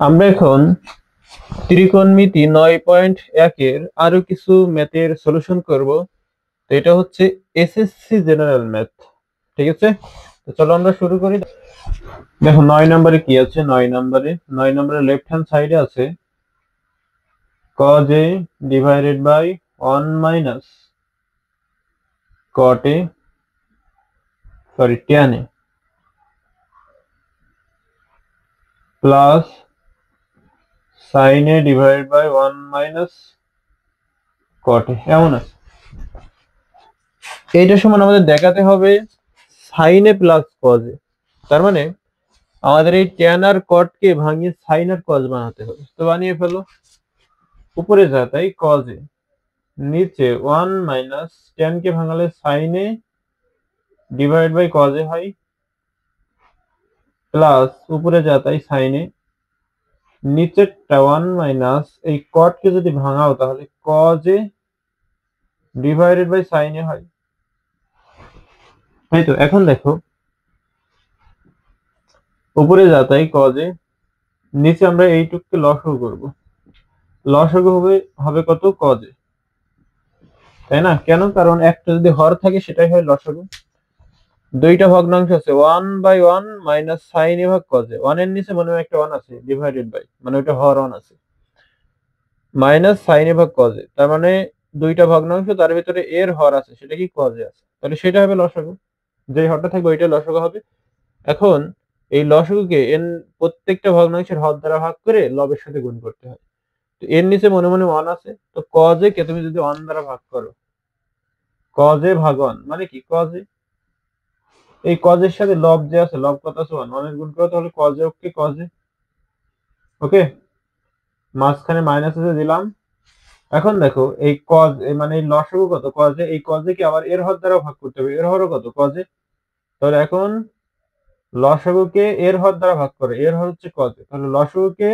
আমরা এখন ত্রিকোণমিতি 9.1 এর আরো কিছু ম্যাথের সলিউশন করব। তো এটা হচ্ছে এসএসসি জেনারেল ম্যাথ। ঠিক আছে, তো চলো আমরা শুরু করি। দেখো 9 নম্বরে কি আছে। 9 নম্বরে লেফট হ্যান্ড সাইডে আছে cos a divided by 1 minus cot a tan a plus sin a divided by 1 minus cot a এমন আছে। এইটার সমান আমাদের দেখাতে হবে sin a plus cos a। তার মানে আমাদের এই ট্যান আর কট কে ভাঙিয়ে সাইন আর কস বানাতে হবে। তো বানিয়ে ফেলো। উপরে যা তাই কজ এ, নিচে 1 মাইনাস ট্যান কে ভাঙালে sine A divide by cos A হয়, প্লাস উপরে যা তাই সাইন এ, নিচেরটা 1 মাইনাস এই কট কে যদি ভাঙাও তাহলে cos A divided by sine A হয়। তাই তো। এখন দেখো উপরে যা তাই কজ এ, নিচে আমরা এইটুককে লসাগু করব। লসাগু হবে হবে কত? কজ এ, তাই না? কেন? কারণ একটা যদি হর থাকে সেটাই হয় লসাগু। দুইটা ভগ্নাংশ আছে, 1/1 মাইনাস সাইন এ ভাগ কজ এ। 1 এর নিচে মনে হয় একটা 1 আছে, ডিভাইডেড বাই মানে ওটা হর 1 আছে, মাইনাস সাইন এ ভাগ কজ এ। তার মানে দুইটা ভগ্নাংশ, তার ভিতরে এর হর আছে, সেটা কি কজ এ আছে, তাহলে সেটা হবে লসাগু। যেই হরটা থাকবে ওইটা লসাগু হবে। এখন এই লসাগুকে এন প্রত্যেকটা ভগ্নাংশের হর দ্বারা ভাগ করে লবের সাথে গুণ করতে হয়। তো এর নিচে মনে মনে 1 আছে, তো কজ এ কে তুমি যদি 1 দ্বারা ভাগ করো, কজ এ ভাগ 1 মানে কি কজ এ। এই কজ এর সাথে লব যে আছে, লব কত আছে? 1 এর গুণ করো, তাহলে কজ এ ওকে কজ এ। ওকে, মাঝখানে মাইনাস আছে দিলাম। এখন দেখো এই কজ মানে এই লসাগু কত? কজ এ। এই কজ এ কে আবার এর হর দ্বারা ভাগ করতে হবে, এর হরও কত? কজ এ। তাহলে এখন লসাগুকে এর হর দ্বারা ভাগ করে, এর হর হচ্ছে কজ এ, তাহলে লসাগুকে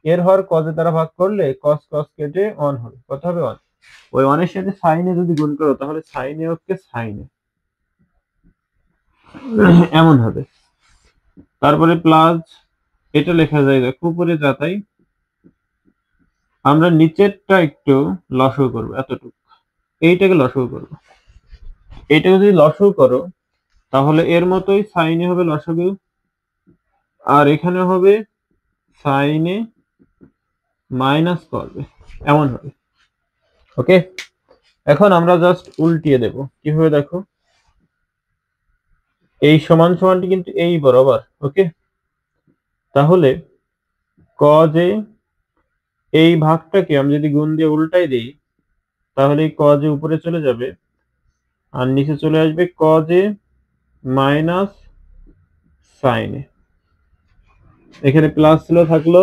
এর হর কজ এ দ্বারা ভাগ করলে কস কস কেটে 1 হবে। কত হবে? 1। ওই 1 এর সাথে সাইন এ যদি গুণ করো তাহলে sign A okay sign A এমন হবে। তারপরে প্লাস এটা লেখা যায়, দেখো উপরে যা তাই। আমরা নিচেরটা একটু লসাগু করবো, এতটুকু এইটাকে লসাগু করবো। এইটাকে যদি লসাগু করো তাহলে এর মতোই সাইনে হবে লসাগু, আর এখানে হবে সাইনে মাইনাস করবে, এমন হবে। ওকে, এখন আমরা জাস্ট উল্টিয়ে দেব। কিভাবে দেখো, এই সমান সমানটি কিন্তু এই বরাবর। ওকে, তাহলে কজ এ এই ভাগটাকে আমি যদি গুণ দিয়ে উল্টাই দিই তাহলে এই কজ এ উপরে চলে যাবে আর নিচে চলে আসবে কজ এ মাইনাস সাইন এ। এখানে প্লাস ছিল থাকলো,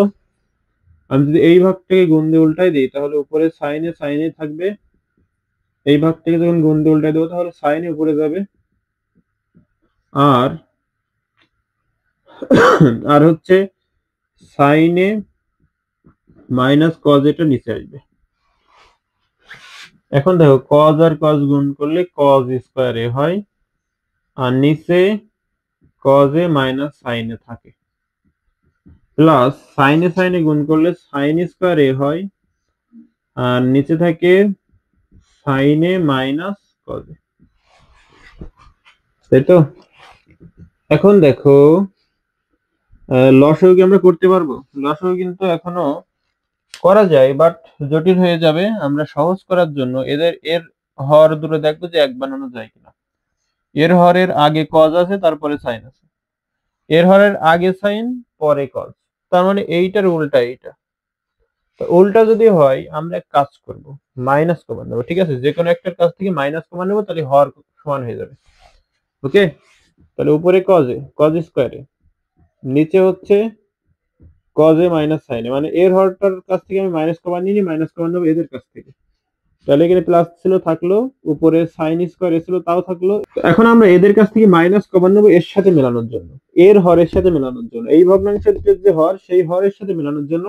আমি যদি এই ভাগটাকে গুণ দিয়ে উল্টাই দিই তাহলে উপরে সাইন এ থাকবে। এই ভাগটাকে যখন গুণ দিয়ে উল্টাই দেবো তাহলে সাইন এ উপরে যাবে, আর আর হচ্ছে সাইন এ মাইনাস কজ এটা নিচে আসবে। এখন দেখো কজ আর কজ গুণ করলে কজ স্কোয়ার এ হয়, আর নিচে কজ এ মাইনাস সাইন এ থাকে, প্লাস সাইন এ গুণ করলে সাইন স্কোয়ার এ হয়, আর নিচে থাকে sine A minus cos A. তাই তো। এখন দেখো লসাগু কি আমরা করতে পারবো? লসাগু কিন্তু এখনো করা যায়, বাট জটিল হয়ে যাবে। আমরা সহজ করার জন্য এর হর দুটো দেখবো যে এক বানানো যায় কিনা। এর হরের আগে কজ আছে, তারপরে সাইন আছে। এর হরের আগে সাইন, পরে কজ, তার মানে এইটার উল্টা এইটা। তো উল্টা যদি হয় আমরা এক কাজ করব, মাইনাস কমান নেবো। ঠিক আছে, যে কোনো একটার কাছ থেকে মাইনাস কমান নেবো, তাহলে হর সমান হয়ে যাবে। ওকে, তাহলে উপরে কজ স্কোয়ারে, নিচে হচ্ছে কজ এ মাইনাস সাইন এ, মানে এর হরটার কাছ থেকে আমি মাইনাস কমান নিয়ে মাইনাস কমান নেবো এদের কাছ থেকে। তাহলে এখানে প্লাস ছিল থাকলো, উপরে সাইন স্কোয়ার এ ছিল তাও থাকলো। এখন আমরা এদের কাছ থেকে মাইনাস কমান নেবো এর সাথে মেলানোর জন্য, এর হরের সাথে মেলানোর জন্য, এই ভগ্নাংশের যে হর সেই হরের সাথে মেলানোর জন্য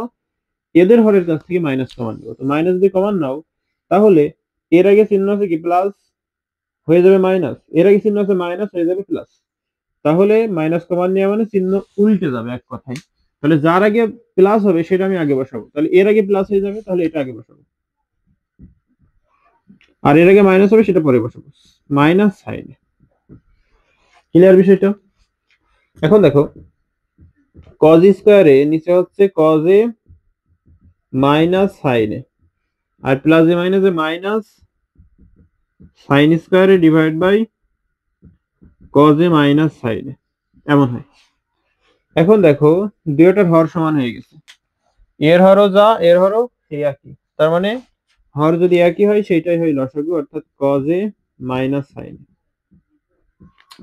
এদের হরের কাছ থেকে মাইনাস কমান নেবো। তো মাইনাস যদি কমান নাও তাহলে এর আগে চিহ্ন আছে কি প্লাস, হয়ে যাবে মাইনাস, এর আগে চিহ্ন আছে মাইনাস, হয়ে যাবে প্লাস। তাহলে মাইনাস কমান নেওয়া মানে চিহ্ন উল্টে যাবে এক কথায়। তাহলে যার আগে প্লাস হবে সেটা আমি আগে বসাবো, তাহলে এর আগে প্লাস হয়ে যাবে, তাহলে এটা আগে বসাবো, আর এর আগে মাইনাস হবে সেটা পরে বসাবো, মাইনাস সাইন। ক্লিয়ার বিষয়টা? এখন দেখো কজ স্কোয়ারে নিচে হচ্ছে cos A minus sine A, আর plus A minus A minus sine স্কোয়ারে divide by cos A minus sine A, এমন হয়। এখন দেখো দুইটার হর সমান হয়ে গেছে, এর হরও যা এর হরও সেই একই, তার মানে হর যদি একই হয় সেইটাই হয় লসাগু, অর্থাৎ কজ এ মাইনাস সাইন।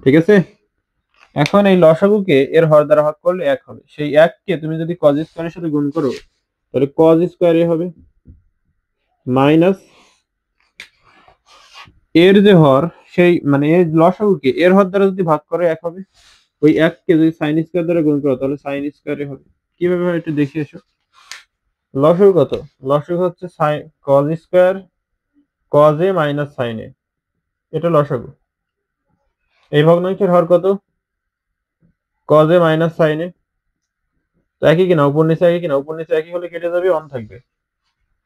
ঠিক আছে, এখন এই লসাগুকে এর হর দ্বারা ভাগ করলে এক হবে, সেই এককে তুমি যদি কজ স্কোয়ারের সাথে গুণ করো তাহলে কজ স্কোয়ার এ হবে মাইনাস এর যে হর সেই মানে এর লসাগুকে এর হর দ্বারা যদি ভাগ করে এক হবে, ওই এককে যদি সাইন স্কোয়ার দ্বারা গুণ করো তাহলে সাইন স্কোয়ার এ হবে। কিভাবে হয় একটু দেখে এসো। লসাগু কত? লসাগু হচ্ছে sine cos square cos A minus sine A, এটা লসাগু। এই ভগ্নাংশের হর কত? Cos A minus sine A. তো একই কিনা, উপর নিচে একই কিনা, উপর নিচে একই হলে কেটে যাবে, ওয়ান থাকবে,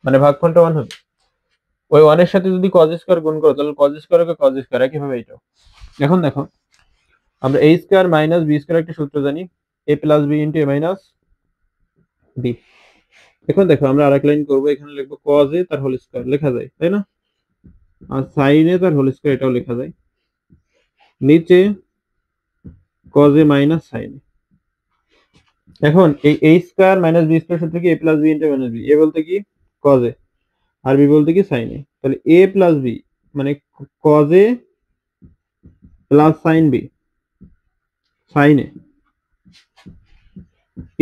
মানে ভাগফলটা ওয়ান হবে। ওই ওয়ানের সাথে যদি কজ স্কোয়ার গুণ করো তাহলে কজ স্কোয়ার হবে কজ স্কোয়ার, একইভাবে এটাও। এখন দেখো আমরা এ স্কোয়ার মাইনাস বি স্কোয়ার একটা সূত্র জানি, এ plus B into A minus B. এখন দেখো আমরা আরেক লাইন করবো, এখানে লিখবো কজ এ তার হোল স্কোয়ার, লেখা যায় তাই না, আর সাইন এ তার হোল স্কোয়ার, এটাও লেখা যায়। নিচে cos A minus sine A. এখন এই A square minus B square সূত্র কি A plus B into minus B, A বলতে কি কজ এ আর বি বলতে কি সাইন এ, তাহলে এ প্লাস বি মানে cos A plus sine B sine A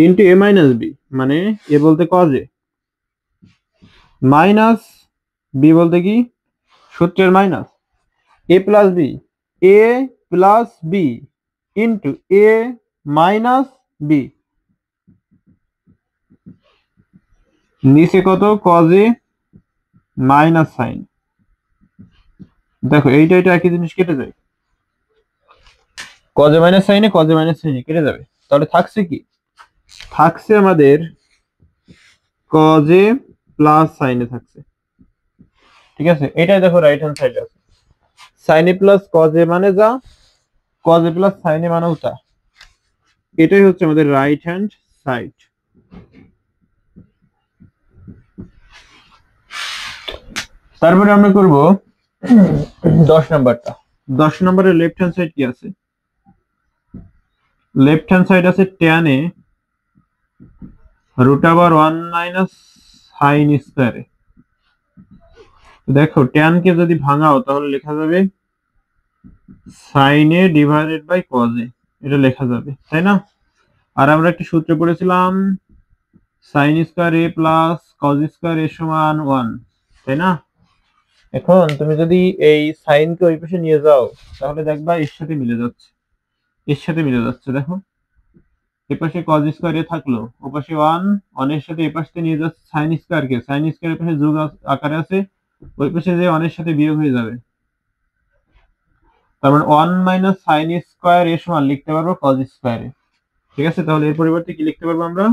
into A minus B মানে এ বলতে কজ এ মাইনাস বি বলতে কি সূত্রের minus, A plus B A plus B into A minus B, নিচে কত cos A minus sign. দেখো এইটা এটা একই জিনিস কেটে যায়, কজ এ মাইনাস সাইনে কজ এ মাইনাস সাইনে কেটে যাবে, তাহলে থাকছে কি? থাকছে আমাদের কজ এ প্লাস সাইনে থাকছে। ঠিক আছে, এটাই দেখো রাইট হ্যান্ড সাইডে আছে, sine A plus cos A মানে যা, cos A plus sine A মানেও তা, এটাই হচ্ছে আমাদের রাইট হ্যান্ড সাইড। তারপরে আমরা করব 10 নাম্বারটা। 10 নম্বরের লেফট হ্যান্ড সাইড কি আছে? লেফট হ্যান্ড সাইড আছে tan a root over 1 minus sine স্কয়ারে। দেখো tan কে যদি ভাঙাও তাহলে লেখা যাবে sin a divided by cos a, এটা লেখা যাবে তাই না? আর আমরা একটা সূত্র পড়েছিলাম sin square a plus cos square a সমান 1, তাই না? এখন তুমি যদি এই সাইন কে ওই পাশে নিয়ে যাও তাহলে দেখবা এর সাথে মিলে যাচ্ছে, এর সাথে মিলে যাচ্ছে। দেখো এপাশে cos স্কয়ার এ থাকলো, ওপাশে 1 এর সাথে এপাশে নিয়ে যাচ্ছে sin স্কয়ার কে, sin স্কয়ার এর পাশে যোগ আকারে আছে, ওই পাশে যে 1 এর সাথে বিয়োগ হয়ে যাবে, তার মানে 1 মাইনাস sin স্কয়ার এর সমান লিখতে পারবো cos স্কয়ার এ। ঠিক আছে, তাহলে এর পরিবর্তে কি লিখতে পারবো আমরা?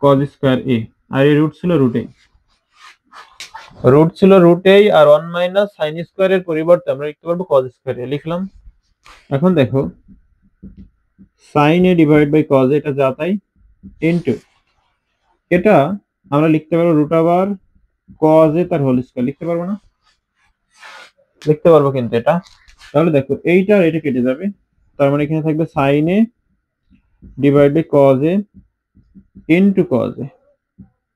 cos স্কয়ার এ, আর এই রুট ছিল রুট এ, রুট ছিল root A, R 1 minus sin square A পরিবর্তে আমরা লিখতে পারবো cos স্কয়ার এ, লিখলাম। এখন দেখো sin a divide by cos a, এটা যা তাই, ইনটু এটা আমরা লিখতে পারবো রুট ওভার cos a তার হোল স্কয়ার, লিখতে পারবো না? লিখতে পারবো কিন্তু এটা। তাহলে দেখো এইটা আর এটা কেটে যাবে, তার মানে এখানে থাকবে sin a divide by cos a into cos a,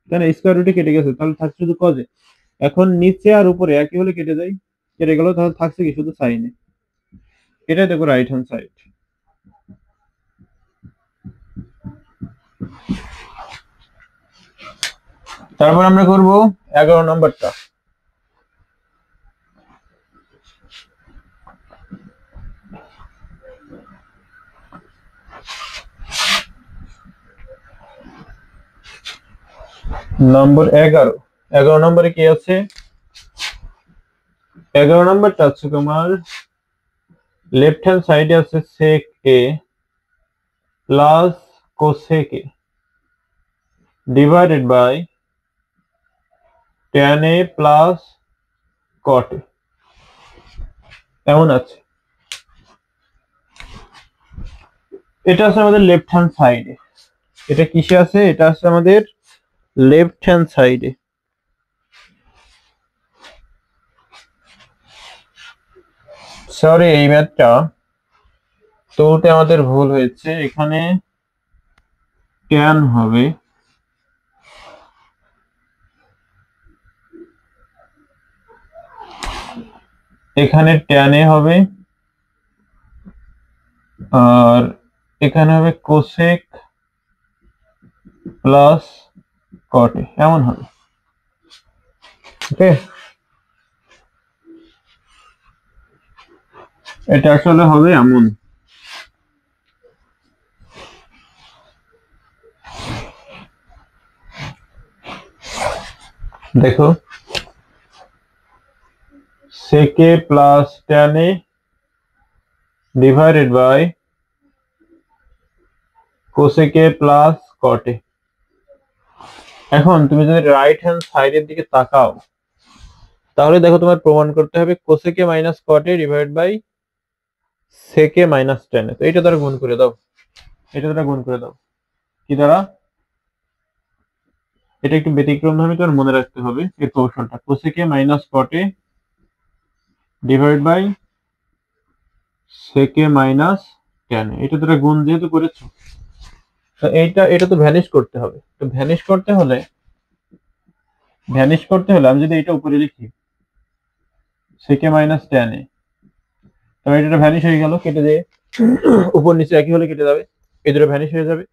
তাই না? স্কয়ার রুটে কেটে গেছে, তাহলে থাকছে শুধু cos a। এখন নিচে আর উপরে একই হলে কেটে যায়, কেটে গেল, তাহলে থাকছে কি শুধু sin a। এটাই দেখো রাইট হ্যান্ড সাইড। তারপর আমরা করব 11 নম্বরটা। নম্বর 11। 11 নম্বরে কি আছে? 11 নম্বরটা আছে তোমার লেফট হ্যান্ড সাইডে আছে sec a plus cosec a। Divided by tan a plus cot a, এমন আছে। এটা আছে আমাদের লেফট হ্যান্ড সাইডে। এটা কিসে আছে? এটা আছে আমাদের লেফট হ্যান্ড সাইডে। সরি, এই ম্যাথটা তোতে আমাদের ভুল হয়েছে। এখানে tan হবে, এখানে tan a হবে, আর এখানে হবে কোসেক প্লাস cot a, এমন হবে। ওকে, এটা আসলে হবে এমন। দেখো, sec a plus tan a divided by cosec a plus cot a। এখন তুমি যদি রাইট হ্যান্ড সাইডের দিকে তাকাও, তাহলে দেখো তোমার প্রমাণ করতে হবে cosec a minus cot a divide by sec a minus tan a। তো এটা দ্বারা গুণ করে দাও, এটা দ্বারা গুণ করে দাও। কি দ্বারা? এটা একটু ব্যতিক্রম ভাবে তোমার মনে রাখতে হবে এই কৌশলটা, cosec a minus cot a divide by sec a minus tan a। এটা দ্বারা গুণ যেহেতু করেছো, তো এটা তো ভ্যানিশ করতে হবে। তো ভ্যানিশ করতে হলে আমি যদি এটা উপরে লিখি sec a minus tan a, তবে এটা ভ্যানিশ হয়ে গেল, কেটে দিয়ে উপর নিচে একই হলে কেটে যাবে, এই দুটো ভ্যানিশ হয়ে যাবে।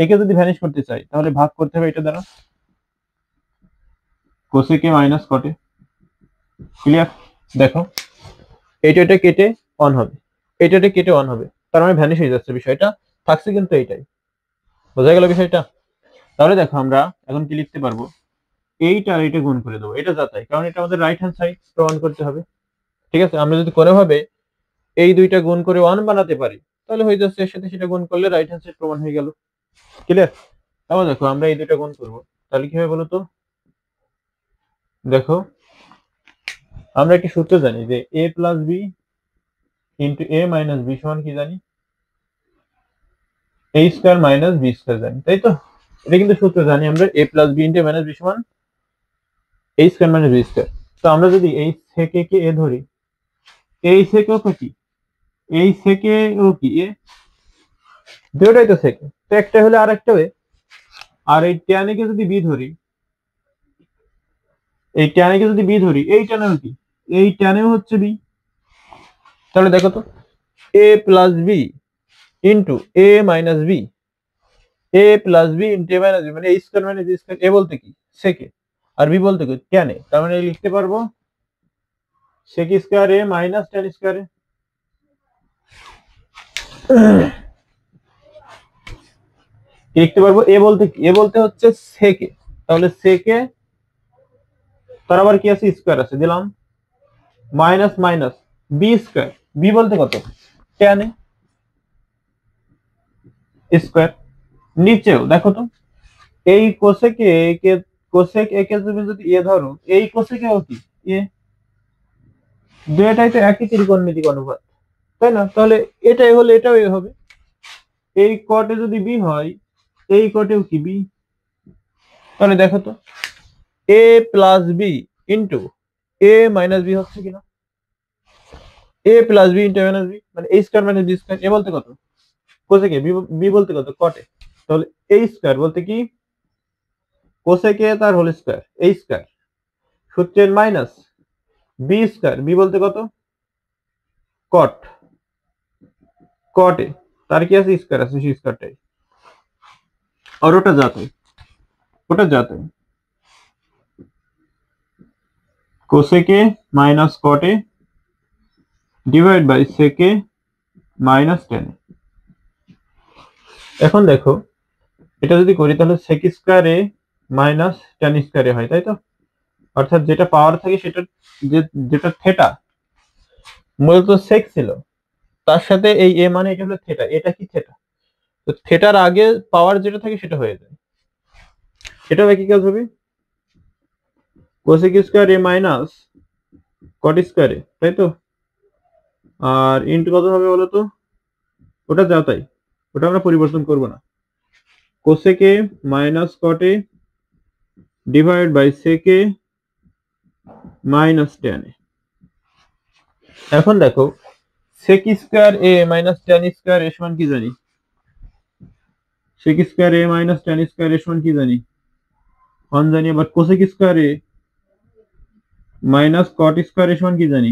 একে যদি ভ্যানিশ করতে চাই তাহলে ভাগ করতে হবে এটা দ্বারা, cosec a minus cot a। Clear? দেখো, এটা কেটে অন হবে, এটা কেটে অন হবে, তার মানে ভ্যানিশ হয়ে যাচ্ছে বিষয়টা, থাকছে কিন্তু এইটাই। বোঝা গেল বিষয়টা? তাহলে দেখো আমরা এখন কি লিখতে পারবো, এইটা আর এটা গুণ করে দেবো, এটা যাচাই, কারণ এটা আমাদের রাইট হ্যান্ড সাইড প্রমাণ করতে হবে। ঠিক আছে, আমরা যদি কোনোভাবে এই দুইটা গুণ করে ওয়ান বানাতে পারি তাহলে হয়ে যাচ্ছে, এর সাথে সেটা গুণ করলে রাইট হ্যান্ড সাইড প্রমাণ হয়ে গেল। ক্লিয়ার? তাহলে দেখো আমরা এই দুইটা গুণ করবো, তাহলে কি হবে বলো তো? দেখো, আমরা একটি সূত্র জানি যে a plus B into a minus B সমান কি জানি? a square minus B square জানি, তাই তো? এটা কিন্তু সূত্র জানি আমরা, a plus B into minus B সমান a square minus B square. তো আমরা যদি এই সেকে কে a ধরি, এই সেকে ও কি, এই সেকে ও কি এ, দুটোই তো সেকে, তো একটা হলে আর একটা হবে। আর এই ট্যানে কে যদি বি ধরি, এই ট্যানে কে যদি বি ধরি, এই ট্যানেও কি, এই ট্যানেও হচ্ছে বি। তাহলে দেখো তো, a plus B into a minus B, a plus B into a minus B, মানে a square minus B square. a বলতে কি সেকে, আর বি বলতে কি ট্যানে, তার মানে লিখতে পারবো sec square a minus tan square a। লিখতে পারবো a বলতে কি, a বলতে হচ্ছে সেকে, তাহলে সেকে তার আবার কি আছে, স্কয়ার আছে, দিলাম minus minus B square, B বলতে কত, ট্যান এ স্কয়ার। নিচেও দেখো তো, এই কোসেক একে, কোসেক একে তুমি যদি এ ধরো, এই কোসেক এও কি এ, দুইটাই তো একই ত্রিকোণমিতিক অনুপাত, তাই না? তাহলে এটাই হলে এটাও এ হবে। এই কটে যদি বি হয়, এই কটেও কি বি। তাহলে দেখো তো, A plus B into A minus B হচ্ছে কিনা, A plus B into minus B, মানে A square minus B square. A বলতে কত, কোসেকে, বি বলতে কত, কটে। তাহলে এ স্কয়ার বলতে কি, কোসেকে তার হোল স্কয়ার, এ স্কয়ার সূত্রের মাইনাস বি স্কয়ার, বি বলতে কত, কট, কটে তার কি আছে, স্কয়ার আছে, সি স্কয়ারটাই। আর ওটা যাতে, ওটা যাতে কোসেকে মাইনাস কটে ডিভাইড বাই সেকে মাইনাস টেন। এখন দেখো, এটা যদি করি তাহলে সেক square A minus ten square এ হয়, তাই তো? অর্থাৎ যেটা পাওয়ার থাকে সেটা, যেটা থেটা মূলত সেক ছিল, তার সাথে এই এ মানে এটা হলো থেটা, এটা কি থেটা, তো থেটার আগে পাওয়ার যেটা থাকে সেটা হয়ে যায়। এটাও একই কাজ হবে, cosec square A minus cot square এ, তাই তো? আর ইন্টু কত হবে বলো তো? ওটা যা তাই, ওটা আমরা পরিবর্তন করব না। Cosec A minus cot A divide by sec A minus tan A. এখন দেখো sec square A minus tan square A সমান কি জানি? Sec square A minus tan square A সমান কি জানি? 1 জানি। আবার cosec square A minus cot square A সমান কি জানি?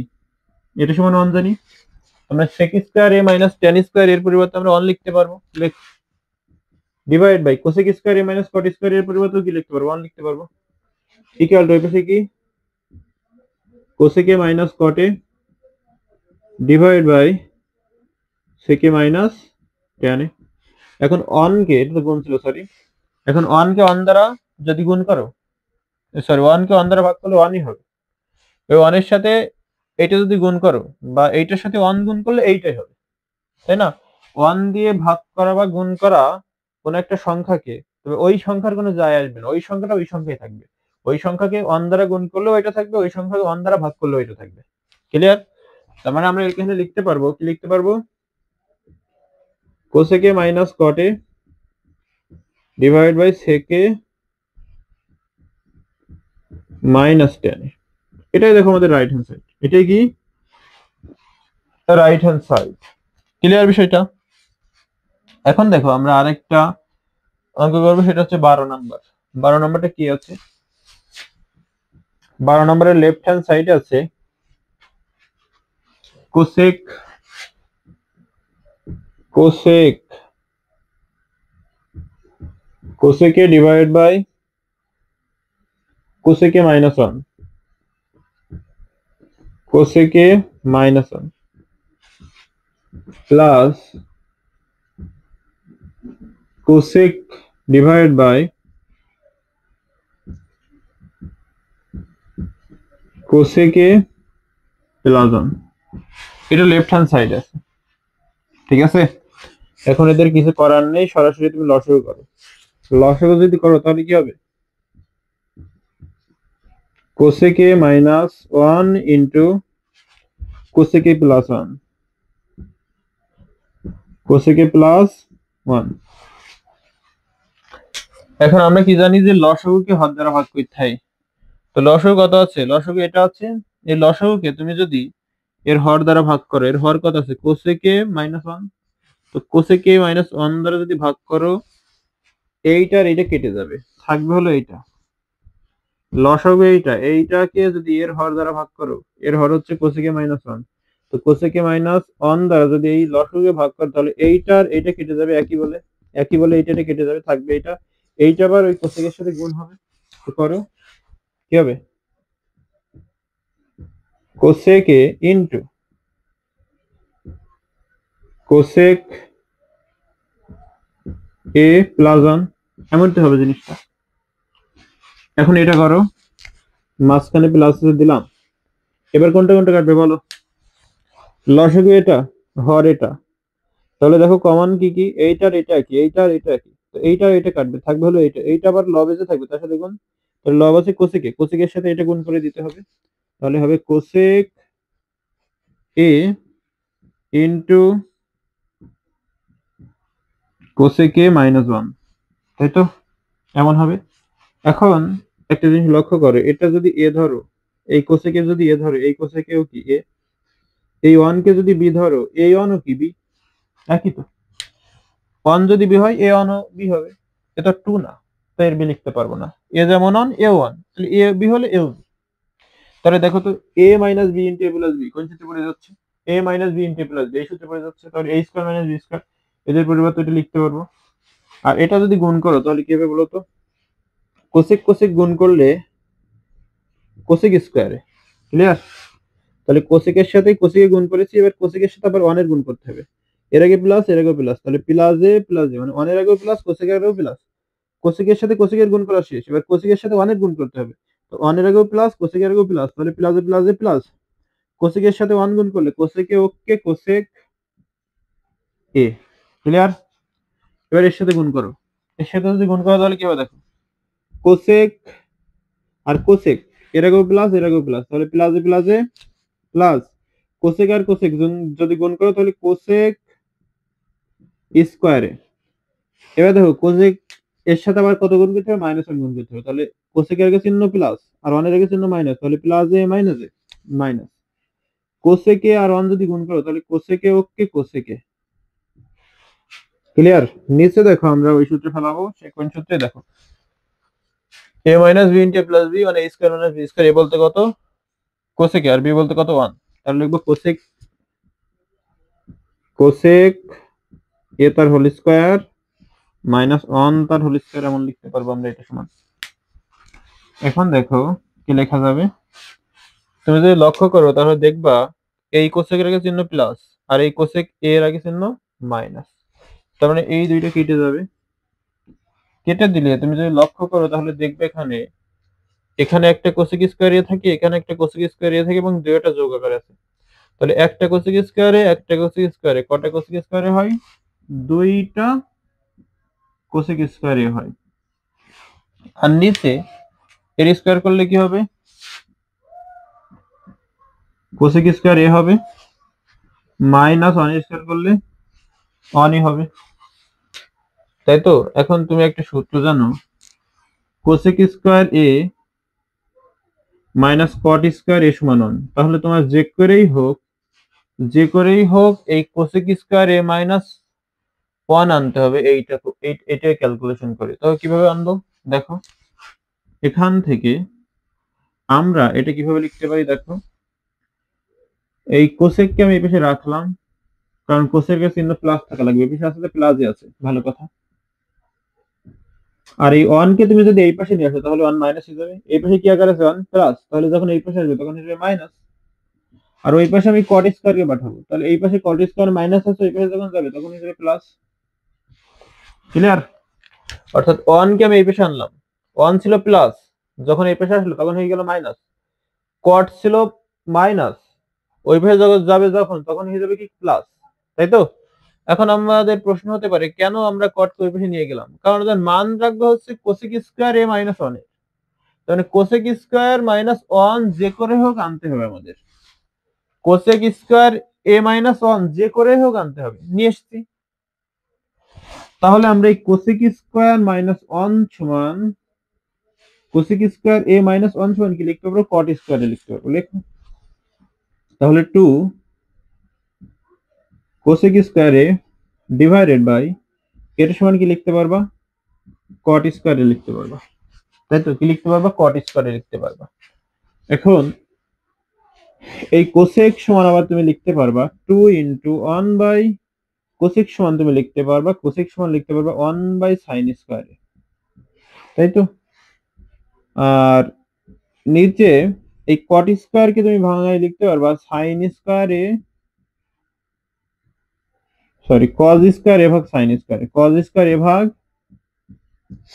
এটা সমান 1 জানি। আমরা sec square A minus tan square A পরিবর্তে আমরা 1 লিখতে পারবো। Divide by cosec square A minus cot square A পরিবর্তে কি লিখতে পারবো? 1 লিখতে পারবো। ইকুয়াল টু এপাশে কি cosec A minus cot A divide by sec A minus tan A. এখন 1 কে, এটা তো গুণ ছিল সরি, এখন 1 কে 1 দ্বারা যদি গুণ করো, সরি 1 কে 1 দ্বারা ভাগ করলে 1ই হবে। ওই 1 এর সাথে এইটা যদি গুণ করো বা এইটার সাথে 1 গুণ করলে এইটাই হবে, তাই না? 1 দিয়ে ভাগ করা বা গুণ করা কোন একটা সংখ্যাকে, তবে ওই সংখ্যার কোনো যায় আসবে না, ওই সংখ্যাটা ওই সংখ্যাই থাকবে। ওই সংখ্যাকে 1 দ্বারা গুণ করলেও এটা থাকবে, ওই সংখ্যাকে 1 দ্বারা ভাগ করলেও এটা থাকবে। ক্লিয়ার? তার মানে আমরা এখানে লিখতে পারবো, কি লিখতে পারবো? Cosec A minus cot A divide by sec A minus tan A. এটাই দেখো আমাদের রাইট হ্যান্ড সাইড। এটাই কি রাইট হ্যান্ড সাইড। ক্লিয়ার বিষয়টা? এখন দেখো আমরা আরেকটা অঙ্ক করবো, সেটা হচ্ছে 12 নাম্বার। 12 নাম্বারটা কি আছে? 12 নম্বরের লেফট হ্যান্ড সাইডে আছে cosec cosec cosec A divide by cosec A minus 1, cosec A minus 1 plus cosec divide by cosec A plus 1। এটা লেফট হ্যান্ড সাইড আছে, ঠিক আছে? এখন এদের কিছু করার নেই, সরাসরি তুমি লসাগু করো। লসাগু যদি করো তাহলে কি হবে? Cosec A minus 1 into cosec A plus 1, cosec A plus 1। এখন আমরা কি জানি যে লসাগুকে হর দ্বারা ভাগ করতে হয়। তো লসাগু কত আছে? লসাগু এটা আছে। এই লসাগুকে তুমি যদি এর হর দ্বারা ভাগ করো, এর হর কত আছে? Cosec A minus 1। তো কোসেক এ মাইনাস 1 দ্বারা যদি ভাগ করো, এইটার এইটা কেটে যাবে, থাকবে হলো এইটা। লসাগু এইটাকে যদি এর হর দ্বারা ভাগ করো, এর হর হচ্ছে কোসেক এ মাইনাস 1। তো কোসেক এ মাইনাস 1 দ্বারা যদি এই লসাগুকে ভাগ করো, তাহলে এইটার এইটা কেটে যাবে, একই বলে এইটা কেটে যাবে, থাকবে এইটা। এইটা আবার ওই কোসেকের সাথে গুণ হবে। তো করো, কি হবে? Cosec A into cosec A plus 1, এমনটি হবে জিনিসটা। এখন এটা করো, মাঝখানে প্লাস দিলাম। এবার কোনটা কোনটা কাটবে বলো? লসাগু এটা, হর এটা। তাহলে দেখো কমন কি কি? এইটার এটা কি, এইটার এটা কি, তো এইটার এটা কাটবে, থাকবে হলো এইটা। এইটা আবার লব এসে থাকবে, তার সাথে গুণ। তাহলে লব আছে কোসেকে, কোসেকের সাথে এটা গুণ করে দিতে হবে। তাহলে হবে cosec A into cosec A minus 1, তাই তো? এমন হবে। এখন একটা জিনিস লক্ষ্য করো, এটা যদি এ ধরো, এই কোসেকে যদি এ ধরো, এই কোসেকেও কি এ, এই 1 কে যদি বি ধরো, এই 1 ও কি বি, একই তো। 1 যদি বি হয়, এ 1 ও বি হবে। এটা 2 না, তো এর বি লিখতে পারবো না। এ যেমন 1, এ 1, তাহলে এ বি হলে এও বি। তাহলে দেখো তো, এ মাইনাস বি ইন্টু এ প্লাস বি কোন সূত্রে পড়ে যাচ্ছে? এ মাইনাস বি ইন্টু এ প্লাস বি এই সূত্রে পড়ে যাচ্ছে। তাহলে এ স্কয়ার মাইনাস বি স্কয়ার, এদের পরিবর্তে এটা লিখতে পারবো। আর এটা যদি গুণ করো তাহলে কি হবে বলো তো? কোসেক কোসেক গুণ করলে কোসেক স্কয়ারে। ক্লিয়ার? তাহলে কোসেকের সাথে কোসেকে গুণ করেছি, এবার কোসেকের সাথে আবার 1 এর গুণ করতে হবে। এর আগে প্লাস, এর আগে প্লাস, তাহলে প্লাস এ মানে 1 এর আগেও প্লাস, কোসেকের আগেও প্লাস। কোসেকের সাথে কোসেকের গুণ করা শেষ, এবার কোসেকের সাথে 1 এর গুণ করতে হবে। তো 1 এর আগেও প্লাস, কোসেকের আগেও প্লাস, তাহলে প্লাসে প্লাসে প্লাস। কোসেকের সাথে 1 গুণ করলে কোসেকে ওকে কোসেক এ। ক্লিয়ার? এবার এর সাথে গুণ করো, এর সাথে যদি গুণ করো তাহলে কি হবে দেখো? কোসেক আর কোসেক, এর আগেও প্লাস এর আগেও প্লাস, তাহলে প্লাসে প্লাসে প্লাস, কোসেক আর কোসেক যদি গুণ করো তাহলে কোসেক স্কোয়ারে। এবার দেখো কোসেক এর সাথে আবার কত গুণ করতে হবে, মাইনাস ওয়ান গুণ করতে হবে, তাহলে কোসেকের আগে চিহ্ন প্লাস আর ওয়ানের আগে চিহ্ন মাইনাস, তাহলে plus A minus, cosec R one যদি গুণ করো তাহলে কোসেকে ওকে কোসেকে। ক্লিয়ার? নিচে দেখো আমরা ওই সূত্রে ফেলাবো, সে কোন সূত্রে দেখো, a minus B into plus B মানে a square minus B square, A বলতে কত কোসেকে আর বি বলতে কত 1, তাহলে লিখবো কোসেক এ তার হোল স্কয়ার মাইনাস 1 তার হোল স্কয়ার, এমন লিখতে পারবো আমরা এটা সমান। এখন দেখো কি লেখা যাবে, তুমি যদি লক্ষ্য করো তাহলে দেখবা এই কোসেকের আগে চিহ্ন প্লাস আর এই কোসেক এর আগে চিহ্ন মাইনাস, তার মানে এই দুইটা কেটে যাবে। কেটে দিলে তুমি যদি লক্ষ্য করো তাহলে দেখবে এখানে এখানে একটা কোসেক স্কয়ার এ থাকে, এখানে একটা কোসেক স্কয়ার এ থাকে এবং দুইটা যোগ আকারে আছে, তাহলে একটা কোসেক স্কয়ারে একটা কোসেক স্কয়ারে কটা কোসেক স্কয়ারে হয়, দুইটা কোসেক স্কয়ারে হয়। আর নিচে এর স্কয়ার করলে কি হবে, কোসেক স্কয়ার এ হবে মাইনাস 1 স্কয়ার করলে 1ই হবে, তাই তো? এখন তুমি একটা সূত্র জানো, cosec square A minus cot square A সমান 1, তাহলে তোমার যে করেই হোক এই কোসেক স্কয়ার এ মাইনাস 1 আনতে হবে, এইটাই ক্যালকুলেশন করে। তবে কিভাবে আনবো দেখো, এখান থেকে আমরা এটা কিভাবে লিখতে পারি দেখো, এই কোসেককে আমি এই পাশে রাখলাম, কারণ কোসেকের চিহ্ন প্লাস থাকা লাগবে, এই পাশে আসলে প্লাসই আছে, ভালো কথা। আর এই 1 কে তুমি যদি এই পাশে নিয়ে আসো তাহলে 1 মাইনাস হয়ে যাবে, এই পাশে কি আকার আছে 1 প্লাস, তাহলে যখন এই পাশে আসবে তখন আসবে মাইনাস। আর ওই পাশে আমি কট স্কয়ার কে পাঠাবো, তাহলে এই পাশে কট স্কয়ার মাইনাস আছে, ওই পাশে যখন যাবে তখন হয়ে যাবে প্লাস। ক্লিয়ার? অর্থাৎ 1 কে আমি এই পাশে আনলাম, 1 ছিল প্লাস, যখন এই পাশে আসলো তখন হয়ে গেল মাইনাস, কট ছিল মাইনাস, ওই পাশে যখন যাবে যখন তখন হয়ে যাবে কি প্লাস, তাই তো? এখন আমাদের প্রশ্ন হতে পারে কেন আমরা কট কে ওই পাশে নিয়ে গেলাম, কারণ ওদের মান রাখবো হচ্ছে কোসেক স্কয়ার এ মাইনাস 1 এর, মানে কোসেক স্কয়ার মাইনাস 1 যে করে হোক আনতে হবে আমাদের, কোসেক স্কয়ার এ মাইনাস 1 যে করে হোক আনতে হবে, নিয়ে এসছি। তাহলে আমরা এই কোসেক স্কয়ার মাইনাস 1 সমান কোসেক স্কয়ার এ মাইনাস 1 সমান কি লিখতে পারবো, কট স্কয়ারে লিখতে পারবো, লেখো তাহলে 2 cosec square A divided by, এর সমান কি লিখতে পারবা, কট স্কয়ারে লিখতে পারবা, তাই তো? কি লিখতে পারবা, কট স্কয়ারে লিখতে পারবা। এখন এই কোসেক সমান আবার তুমি লিখতে পারবা 2 ইন্টু 1 বাই কোসেক সমান তুমি লিখতে পারবা, কোসেক সমান লিখতে পারবা 1 বাই সাইন স্কয়ারে, তাই তো? আর নিচে এই কট স্কয়ার কে তুমি ভাঙায় লিখতে পারবা সাইন স্কয়ারে, সরি কজ স্কয়ার এ ভাগ সাইন স্কয়ারে, কজ স্কয়ার এ ভাগ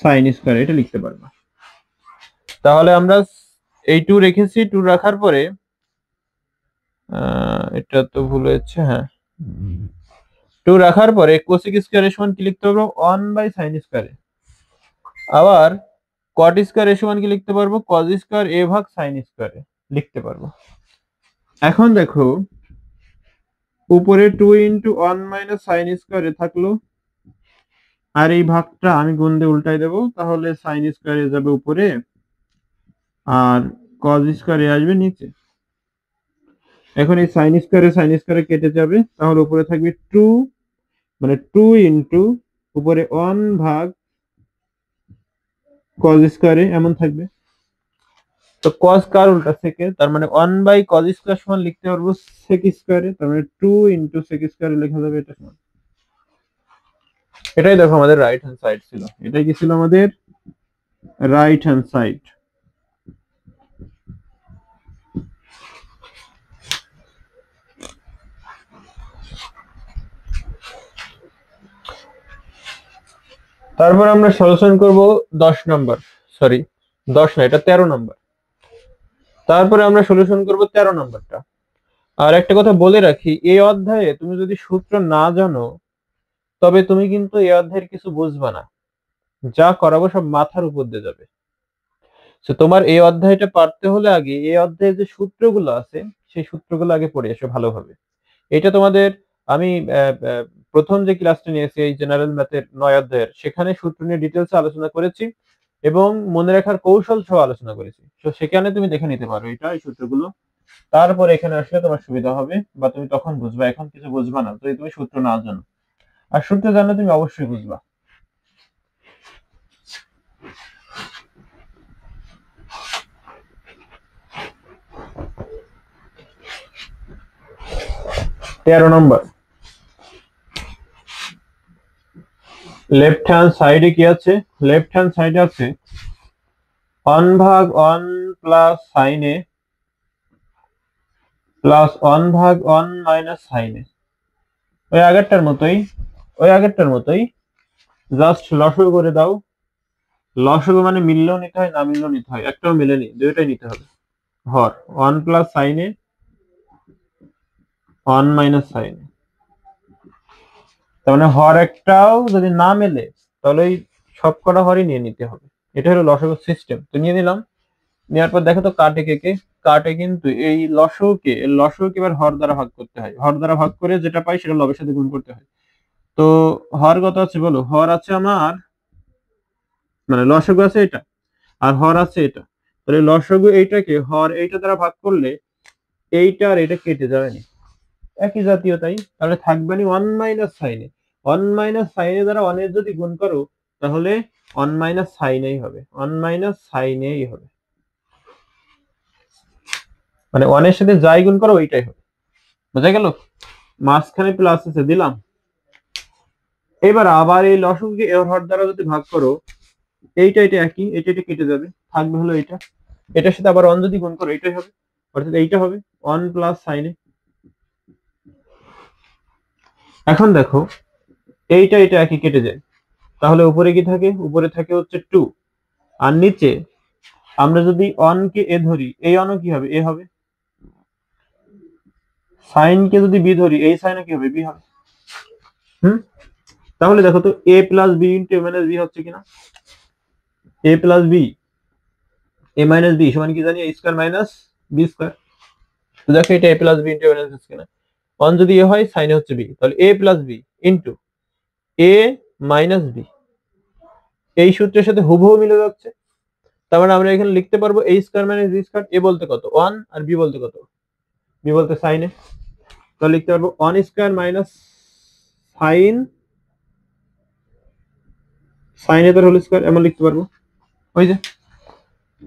সাইন স্কয়ার, এটা লিখতে পারবা। তাহলে আমরা এই 2 রেখেছি, 2 রাখার পরে এটা তো ভুল হয়েছে, হ্যাঁ 2 রাখার পরে কোসেক স্কয়ার এর সমান কি লিখতে পারবো, 1 বাই সাইন স্কয়ারে, আবার কট স্কয়ার এর সমান কি লিখতে পারবো, কজ স্কয়ার এ ভাগ সাইন স্কয়ারে লিখতে পারবো। এখন দেখো উপরে 2 ইন্টু 1 মাইনাস সাইন স্কয়ারে থাকলো, আর এই ভাগটা আমি গুণ দিয়ে উল্টাই দেবো, তাহলে সাইন স্কয়ারে যাবে উপরে আর কজ স্কয়ারে আসবে নিচে। এখন এই সাইন স্কয়ারে কেটে যাবে, তাহলে উপরে থাকবে 2, মানে 2 ইন্টু উপরে 1 ভাগ কজ স্কয়ারে এমন থাকবে। তো কজ কার উল্টা সেকে, তার মানে 1 বাই কজ স্কয়ার সমান লিখতে পারবো সেক স্কয়ারে, তার মানে 2 ইন্টু সেক স্কয়ারে লেখা যাবে এটা সমান। এটাই দেখো আমাদের রাইট হ্যান্ড সাইড ছিল, এটাই কি ছিল আমাদের রাইট হ্যান্ড সাইড। তারপর আমরা সলিউশন করব 10 নাম্বার, সরি 10 না, এটা 13 নাম্বার। তারপরে আমরা সলিউশন করব 13 নাম্বারটা। আর একটা কথা বলে রাখি, এই অধ্যায়ে তুমি যদি সূত্র না জানো তবে তুমি কিন্তু এই অধ্যায়ের কিছু বুঝবা না, যা করাবো সব মাথার উপর দিয়ে যাবে। তো তোমার এই অধ্যায়টা পারতে হলে আগে এই অধ্যায়ে যে সূত্রগুলো আছে সেই সূত্রগুলো আগে পড়ে এসো ভালোভাবে। এটা তোমাদের আমি প্রথম যে ক্লাসটা নিয়েছি এই জেনারেল ম্যাথের 9 অধ্যায়ের, সেখানে সূত্র নিয়ে ডিটেলস আলোচনা করেছি এবং মনে রাখার কৌশল সহ আলোচনা করেছি। তো সেখানে তুমি দেখে নিতে পারো এটা, এই সূত্রগুলো। তারপরে এখানে আসলে তোমার সুবিধা হবে বা তুমি তখন বুঝবা, এখন কিছু বুঝবা না যদি তুমি সূত্র না জানো। আর সূত্র জানলে তুমি অবশ্যই বুঝবা। তেরো নম্বর, লেফট হ্যান্ড সাইডে কি আছে? লেফট হ্যান্ড সাইডে আছে 1/1 plus sine A plus 1/1 minus sine এ। ওই আগেরটার মতোই, জাস্ট লসাগু করে দাও। লসাগু মানে মিললেও নিতে হয়, না মিললেও নিতে হয়, একটাও মিলেনি, দুইটাই নিতে হবে। হর 1 প্লাস সাইন এ 1 মাইনাস সাইন এ, তার মানে হর একটাও যদি না মেলে তাহলে ওই সব কটা হরই নিয়ে নিতে হবে। এটা হলো লসাগু সিস্টেম। তো নিয়ে নিলাম, নেওয়ার পর দেখো তো কাটে কে, কাটে কিন্তু এই লসাগুকে এবার হর দ্বারা ভাগ করতে হয়। হর দ্বারা ভাগ করে যেটা পাই সেটা লবের সাথে গুণ করতে হয়। তো হর কত আছে বলো? হর আছে আমার, মানে লসাগু আছে এটা আর হর আছে এটা। তাহলে লসাগু এইটাকে হর এইটা দ্বারা ভাগ করলে এইটা আর এটা কেটে যাবে না, একই জাতীয়, তাই তাহলে থাকবে না 1 মাইনাস সাইনে। 1 মাইনাস সাইনে দ্বারা 1 এর যদি গুণ করো তাহলে 1 মাইনাস সাইনেই হবে, 1 মাইনাস সাইনেই হবে, মানে 1 এর সাথে যাই গুণ করো ওইটাই হবে। বোঝা গেল? মাঝখানে প্লাস আছে দিলাম। এবার আবার এই লসাগুকে এর হর দ্বারা যদি ভাগ করো, এইটা একই, এটা কেটে যাবে, থাকবে হলো এটা। এটার সাথে আবার 1 যদি গুণ করো এটাই হবে, অর্থাৎ এইটা হবে 1 প্লাস সাইনে। এখন দেখো এইটা একই কেটে যায়, তাহলে উপরে কি থাকে? উপরে থাকে হচ্ছে 2, আর নিচে আমরা যদি 1 কে এ ধরি, এই 1 কি হবে? এ হবে। সাইন কে যদি বি ধরি, এই সাইনও কি হবে? বি হবে। তাহলে দেখো তো A plus B into A minus B হচ্ছে কিনা? A plus B A minus B সমান কি জানি? এ স্কয়ার মাইনাস বি স্কয়ার। তো দেখো এটা এ plus B into A minus B কিনা? 1 যদি এ হয় সাইনে হচ্ছে বি, তাহলে A plus B into A minus B, এই সূত্রের সাথে হুবহু মিলে যাচ্ছে। তার মানে আমরা এখানে লিখতে পারবো এ square minus B square. A বলতে কত? 1, আর বি বলতে কত? বি বলতে সাইনে। তাহলে লিখতে পারবো 1 স্কয়ার মাইনাস সাইন এ তার হোল স্কয়ার, এমন লিখতে পারবো। ওই যে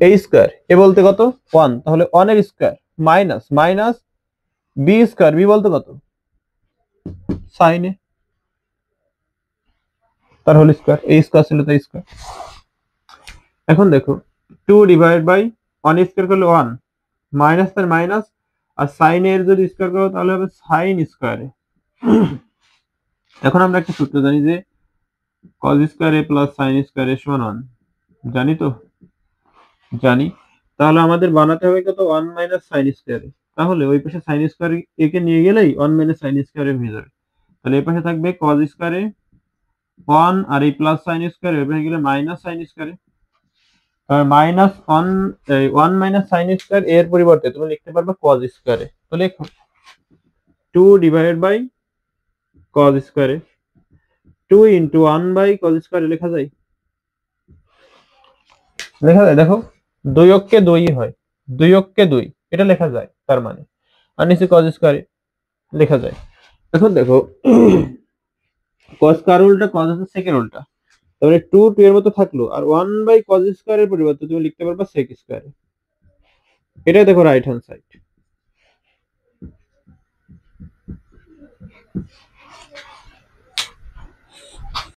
এ স্কয়ার, এ বলতে কত? 1, তাহলে 1 এর square minus minus B square, B বলতে কত? সাইন এ তার হোল স্কয়ার। এই স্কয়ার ছিল তাই স্কয়ার। এখন দেখো 2 ডিভাইড বাই 1 স্কয়ার করলে 1, মাইনাস তার মাইনাস, আর সাইন এর যদি স্কয়ার করো তাহলে হবে সাইন স্কয়ারে। এখন আমরা একটা সূত্র জানি যে cos square A plus sine square A সমান 1, জানি তো? জানি। তাহলে আমাদের বানাতে হবে কত? 1 মাইনাস সাইন স্কয়ারে। তাহলে ওই পাশে সাইন স্কয়ার একে নিয়ে গেলেই 1 মাইনাস সাইন স্কয়ারে হয়ে যাবে। তাহলে এই পাশে থাকবে cos স্কয়ারে 1, আর এই প্লাস সাইন স্কয়ারে ওই পাশে গেলে minus sine স্কয়ারে। R minus 1 minus sine square A পরিবর্তে তুমি লিখতে পারবে cos স্কয়ারে। তো লেখো 2 ডিভাইডেড বাই cos স্কয়ারে। 2 ইনটু 1 বাই cos স্কয়ারে লেখা যায়? দেখো 2 অক্ষে 2ই হয়, 2 অক্ষে 2 এটা লেখা যায় তার মানে, আর নিচে cos স্কয়ারে লেখা যায়। এখন দেখো cos কার উল্টা? cos হচ্ছে sec এর উল্টা, তাহলে 2 এর মতো থাকলো, আর 1 বাই cos স্কয়ারের পরিবর্তে তুমি লিখতে পারবে sec স্কয়ারে। এটাই দেখো রাইট হ্যান্ড সাইড।